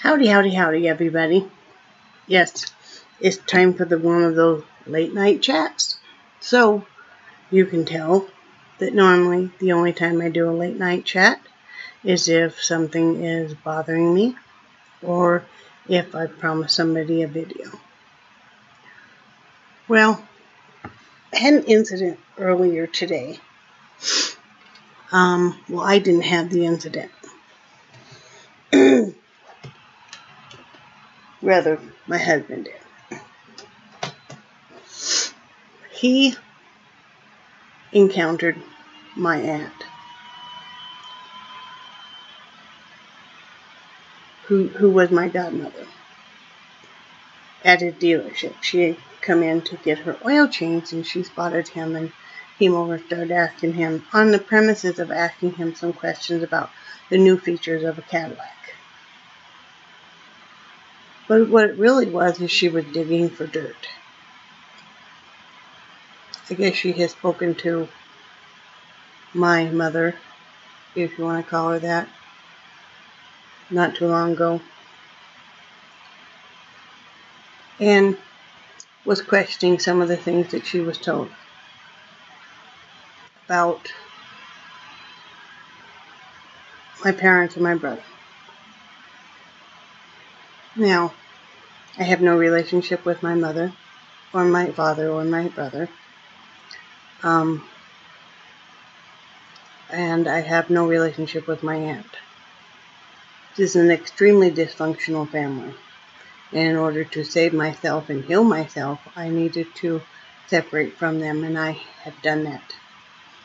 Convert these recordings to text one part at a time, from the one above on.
Howdy, howdy, howdy, everybody. Yes, it's time for one of those late night chats. So, you can tell that normally the only time I do a late night chat is if something is bothering me or if I promise somebody a video. Well, I had an incident earlier today. Well, I didn't have the incident. Rather, my husband did. He encountered my aunt, who was my godmother, at a dealership. She had come in to get her oil changed, and she spotted him and came over and started asking him, on the premises of asking him some questions about the new features of a Cadillac. But what it really was is she was digging for dirt. I guess she has spoken to my mother, if you want to call her that, not too long ago, and was questioning some of the things that she was told about my parents and my brother. Now, I have no relationship with my mother, or my father, or my brother. And I have no relationship with my aunt. This is an extremely dysfunctional family. And in order to save myself and heal myself, I needed to separate from them, and I have done that.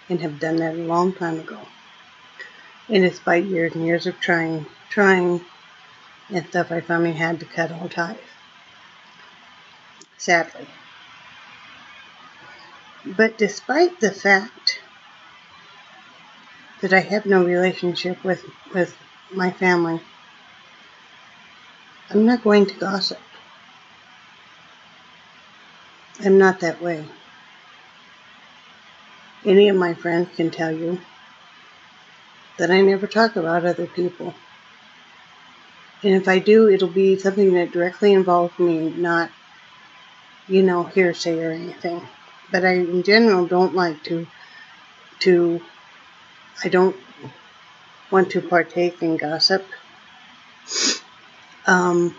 And have done that a long time ago. And despite years and years of trying and stuff, I finally had to cut all ties. Sadly. But despite the fact that I have no relationship with my family, I'm not going to gossip. I'm not that way. Any of my friends can tell you that I never talk about other people. And if I do, it'll be something that directly involves me, not, hearsay or anything. But I, in general, don't like I don't want to partake in gossip. Because,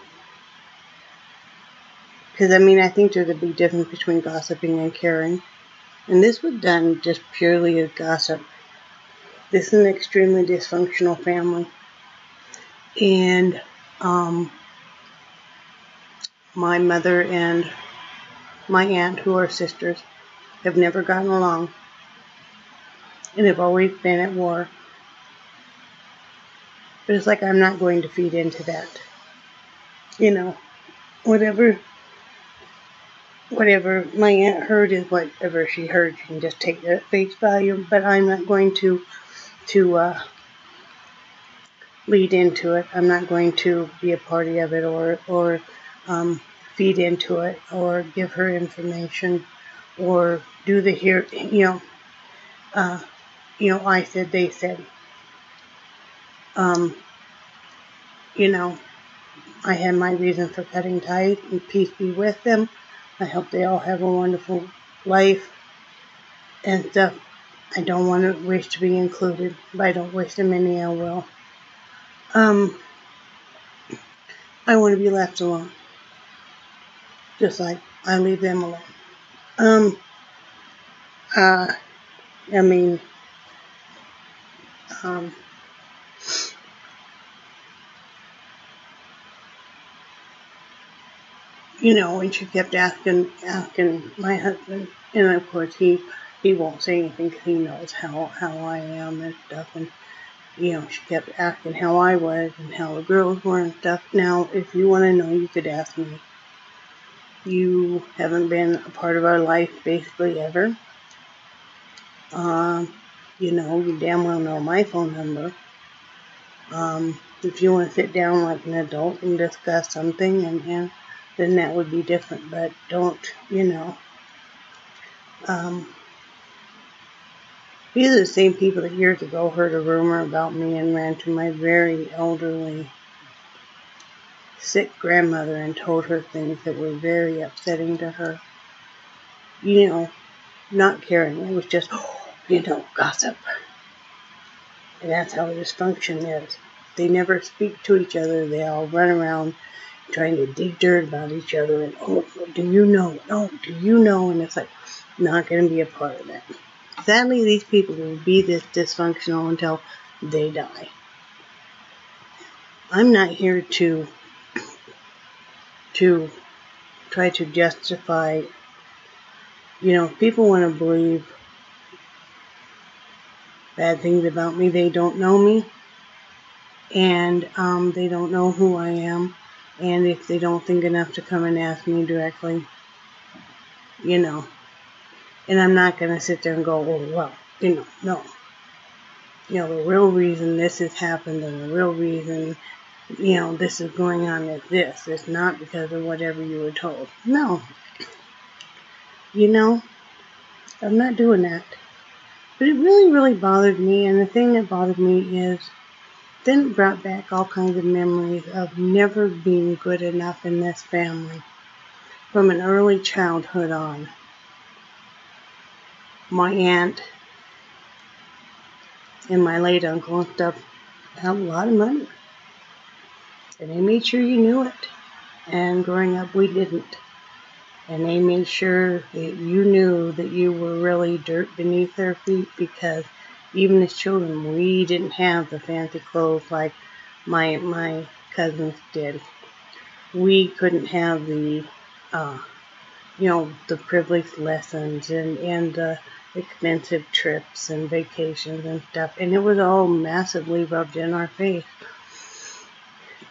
I think there's a big difference between gossiping and caring. And this was done just purely as gossip. This is an extremely dysfunctional family. And my mother and my aunt, who are sisters, have never gotten along. And have always been at war. But it's like I'm not going to feed into that. Whatever my aunt heard is whatever she heard. She can just take that at face value. But I'm not going to lead into it. I'm not going to be a party of it or feed into it or give her information or do the I said, they said. I had my reason for cutting ties, and peace be with them. I hope they all have a wonderful life and stuff. I don't want to wish to be included, but I don't wish them any ill will. I want to be left alone. Just like I leave them alone. And she kept asking my husband, and of course he won't say anything because he knows how I am and stuff, and she kept asking how I was and how the girls were and stuff. Now, if you want to know, you could ask me. You haven't been a part of our life basically ever. You damn well know my phone number. If you want to sit down like an adult and discuss something, and then that would be different. But don't, these are the same people that years ago heard a rumor about me and ran to my very elderly sick grandmother and told her things that were very upsetting to her. You know, not caring. It was just, gossip. And that's how dysfunction is. They never speak to each other. They all run around trying to dig dirt about each other. And, do you know? Oh, do you know? And it's like, not going to be a part of that. Sadly, these people will be this dysfunctional until they die. I'm not here to try to justify, if people want to believe bad things about me, they don't know me, and they don't know who I am, and if they don't think enough to come and ask me directly, and I'm not going to sit there and go, no. The real reason this has happened and the real reason, this is going on is this. It's not because of whatever you were told. No. I'm not doing that. But it really, really bothered me, and the thing that bothered me is then it brought back all kinds of memories of never being good enough in this family from an early childhood on. My aunt and my late uncle and stuff had a lot of money, and they made sure you knew it, and growing up we didn't. And they made sure that you knew that you were really dirt beneath their feet, because even as children, we didn't have the fancy clothes like my cousins did. We couldn't have the, the privileged lessons and the expensive trips and vacations and stuff. And it was all massively rubbed in our face.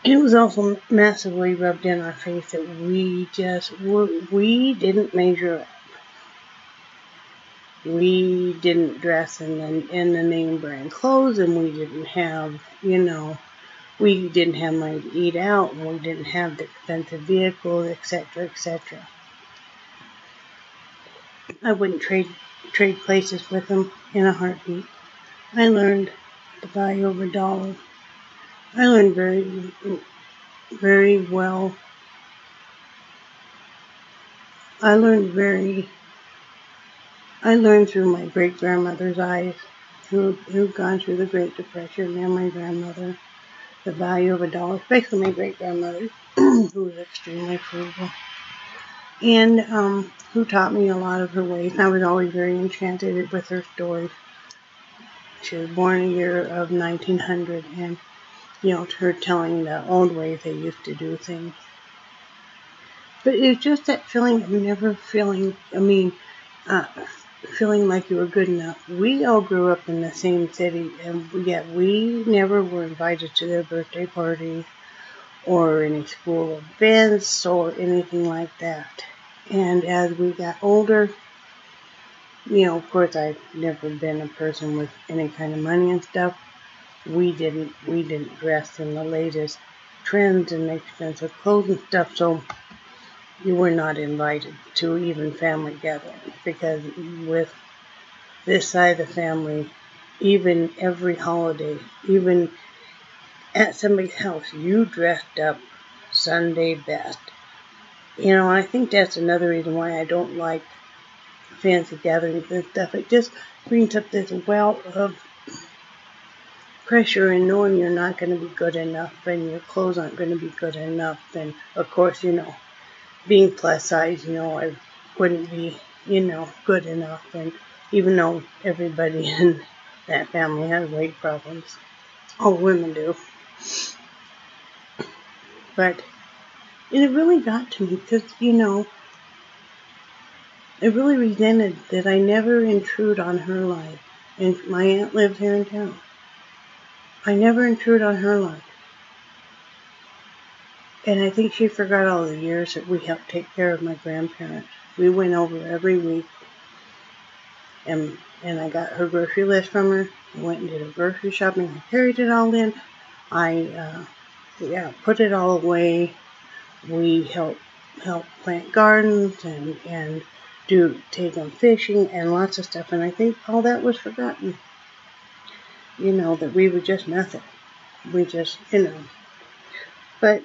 It was also massively rubbed in our face that we didn't measure up. We didn't dress in the name brand clothes, and we didn't have, we didn't have money to eat out, and we didn't have the expensive vehicles, etc., etc. I wouldn't trade places with them in a heartbeat. I learned the value of a dollar. I learned very well. I learned through my great-grandmother's eyes, who'd gone through the Great Depression, and my grandmother, the value of a dollar, especially my great-grandmother, who was extremely frugal, and who taught me a lot of her ways. And I was always very enchanted with her stories. She was born in the year of 1900, and her telling the old ways they used to do things. But it's just that feeling of never feeling like you were good enough. We all grew up in the same city, and yet we never were invited to their birthday parties or any school events or anything like that. And as we got older, of course I've never been a person with any kind of money and stuff. We didn't dress in the latest trends and expensive clothes and stuff, so you were not invited to even family gatherings, because with this side of the family, even every holiday, even at somebody's house, you dressed up Sunday best. I think that's another reason why I don't like fancy gatherings and stuff. It just brings up this well of pressure and knowing you're not going to be good enough, and your clothes aren't going to be good enough. And of course, being plus size, I wouldn't be, good enough. And even though everybody in that family has weight problems, all women do. But it really got to me because, I really resented that I never intrude on her life. And my aunt lived here in town. I never intrude on her life. And I think she forgot all the years that we helped take care of my grandparents. We went over every week, and I got her grocery list from her. I went and did her grocery shopping. I carried it all in. I put it all away. We helped plant gardens and take them fishing and lots of stuff. And I think all that was forgotten. That we were just nothing. We just, But,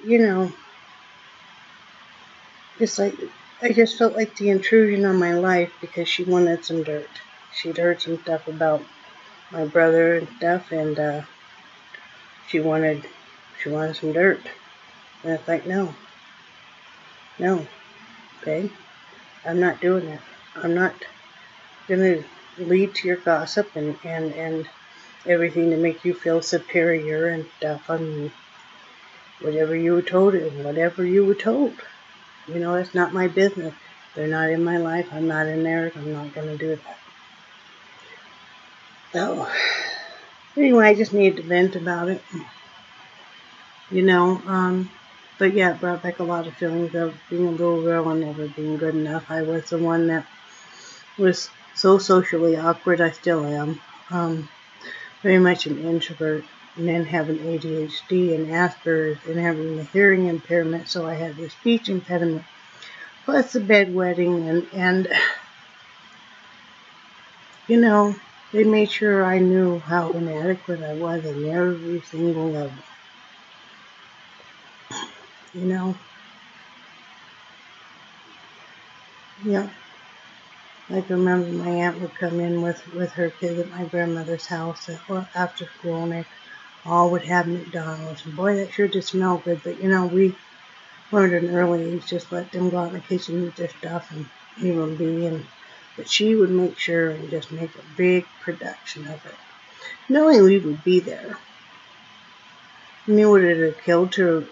It's like, I just felt like the intrusion on my life because she wanted some dirt. She'd heard some stuff about my brother and stuff, and she wanted some dirt. And it's like, no, okay? I'm not doing it. I'm not going to lead to your gossip and everything to make you feel superior and stuff. I mean, whatever you were told is whatever you were told. You know, it's not my business. They're not in my life. I'm not in theirs. I'm not going to do that. So, anyway, I just needed to vent about it. You know, but yeah, it brought back a lot of feelings of being a little girl and never being good enough. I was the one that was so socially awkward. I still am. Very much an introvert, and then having ADHD and Asperger's and having the hearing impairment, so I had the speech impediment, plus the bedwetting, and you know, they made sure I knew how inadequate I was in every single level. You know? Yeah. I can remember my aunt would come in with her kids at my grandmother's house after school, and they all would have McDonald's. And boy, that sure did smell good. But, you know, we learned at an early age, just let them go out in the kitchen and eat their stuff and leave them be. But she would make sure and just make a big production of it, knowing we would be there. I mean, would it have killed her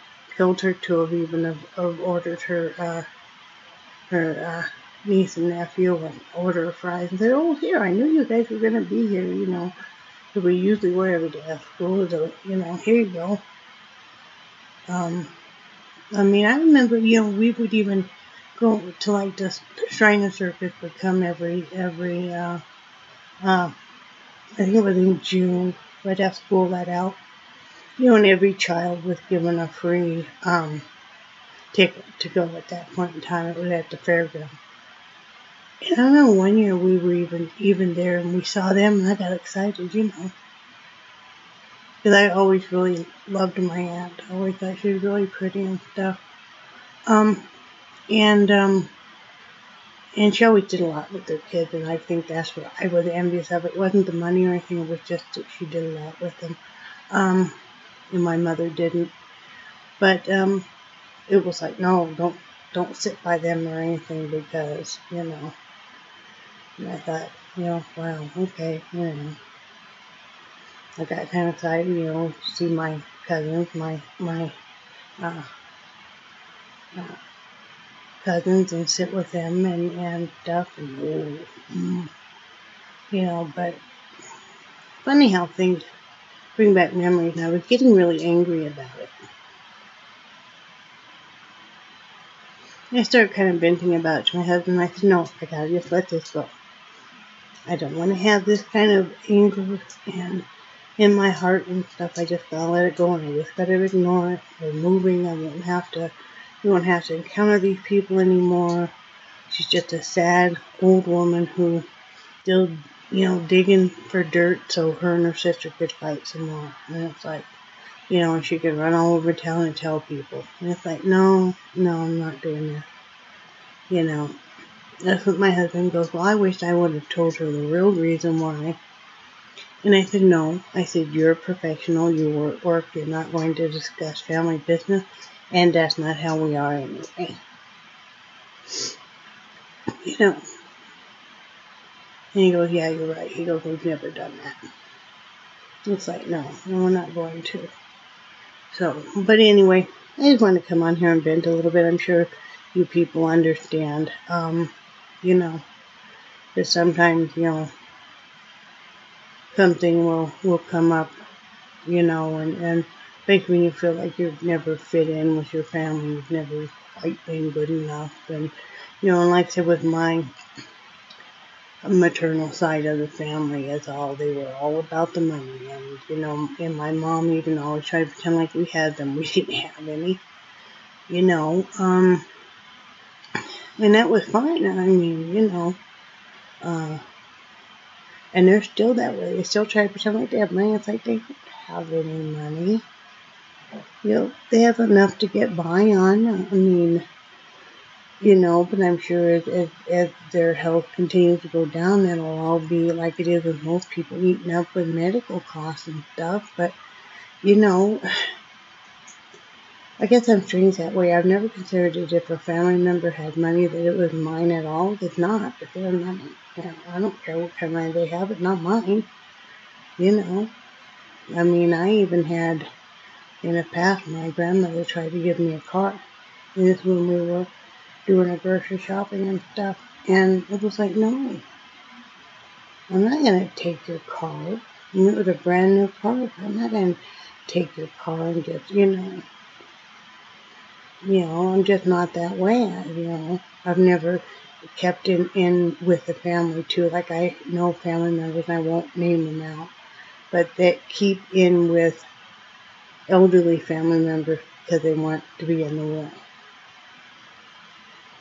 to have even ordered her niece and nephew and order fries and said, "Oh, here, I knew you guys were going to be here, you know, because we usually were every day at school, so, you know, here you go." I mean, I remember, you know, we would even go to, like, the Shrine Circus would come every I think it was in June, right after school let out, you know, and every child was given a free ticket to go at that point in time. It was at the fairground. And I remember one year we were even there and we saw them and I got excited, you know. Because I always really loved my aunt. I always thought she was really pretty and stuff. And she always did a lot with her kids, and I think that's what I was envious of. It wasn't the money or anything, it was just that she did a lot with them. And my mother didn't. But it was like, no, don't sit by them or anything because, you know. And I thought, you know, wow, okay, you know. I got kind of excited, you know, to see my cousins, my cousins and sit with them and stuff. And, you know, but funny how things bring back memories. And I was getting really angry about it. And I started kind of venting about it to my husband. I said, no, I gotta just let this go. I don't want to have this kind of anger and in my heart and stuff. I just gotta let it go, and I just gotta ignore it. We're moving. You won't have to encounter these people anymore. She's just a sad old woman who still, you know, digging for dirt so her and her sister could fight some more. And it's like, you know, and she could run all over town and tell people. And it's like, no, I'm not doing that. You know, that's what my husband goes, well, I wish I would have told her the real reason why. And I said, no. I said, you're a professional. You were at work. You're not going to discuss family business. And that's not how we are anyway. You know. And he goes, yeah, you're right. He goes, we've never done that. It's like, no, we're not going to. So, but anyway, I just wanted to come on here and vent a little bit. I'm sure you people understand, you know, that sometimes, you know, something will come up, you know, and basically you feel like you've never fit in with your family, you've never quite been good enough, and, you know, and like I said, with my maternal side of the family, they were all about the money, and, you know, and my mom even always tried to pretend like we had them. We didn't have any, you know, and that was fine. I mean, you know, and they're still that way. They still try to pretend like they have money. It's like they don't have any money. You know, they have enough to get by on. I mean, you know, but I'm sure as their health continues to go down, it'll all be like it is with most people, eaten up with medical costs and stuff. But, you know, I guess I'm strange that way. I've never considered it if a family member had money that it was mine at all. It's not. It's their money. I don't care what kind of money they have. It's not mine. You know. I mean, I even had, in the past, my grandmother tried to give me a car. And this when we were doing our grocery shopping and stuff. And it was like, no. I'm not going to take your car. And it was a brand new car. I'm not going to take your car and just, you know. You know, I'm just not that way. You know, I've never kept in with the family too. Like I know family members, and I won't name them out, but that keep in with elderly family members because they want to be in the will.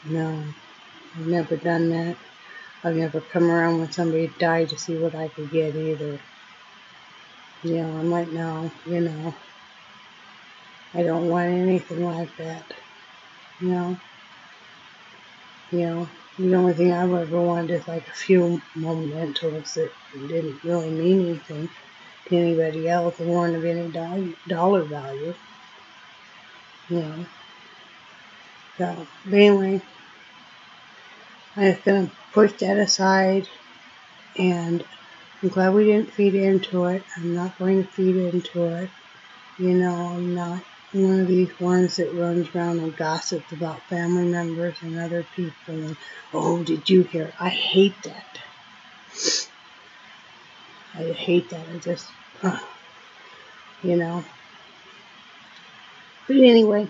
No, I've never done that. I've never come around when somebody died to see what I could get either. You know, I'm like, no, you know, I don't want anything like that. You know, the only thing I've ever wanted is like a few mementos that didn't really mean anything to anybody else. They weren't of any dollar value, you know. So, but anyway, I'm just going to push that aside, and I'm glad we didn't feed into it. I'm not going to feed into it. You know, I'm not one of these ones that runs around and gossips about family members and other people and, oh, did you hear? I hate that. I hate that. I just, you know. But anyway,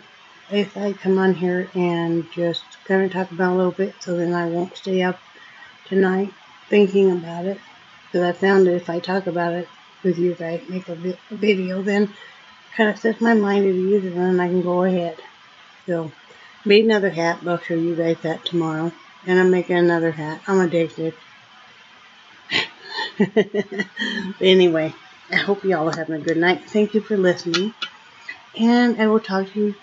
if I come on here and just kind of talk about a little bit, so then I won't stay up tonight thinking about it. Because I found that if I talk about it with you guys, make a video, then kind of sets my mind at ease, and then I can go ahead. So, made another hat, but I'll show you guys that tomorrow. And I'm making another hat. I'm addicted. But anyway, I hope you all are having a good night. Thank you for listening. And I will talk to you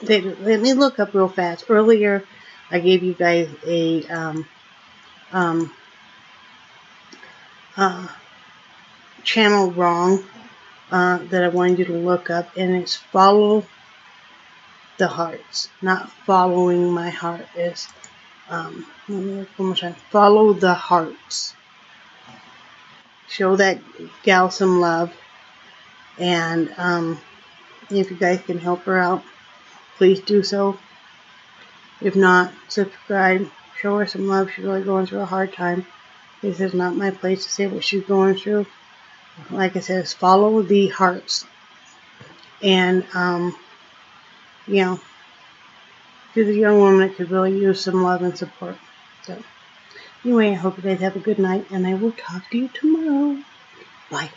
later. Let me look up real fast. Earlier, I gave you guys a channel wrong that I wanted you to look up, and it's Follow the Hearts, not Following My Heart. Is let me look one more time. Follow the Hearts. Show that gal some love, and if you guys can help her out, please do so. If not, subscribe. Show her some love. She's really going through a hard time. This is not my place to say what she's going through. Like I said, it's Follow the Hearts. And, you know, she's a young woman that could really use some love and support. So, anyway, I hope you guys have a good night, and I will talk to you tomorrow. Bye.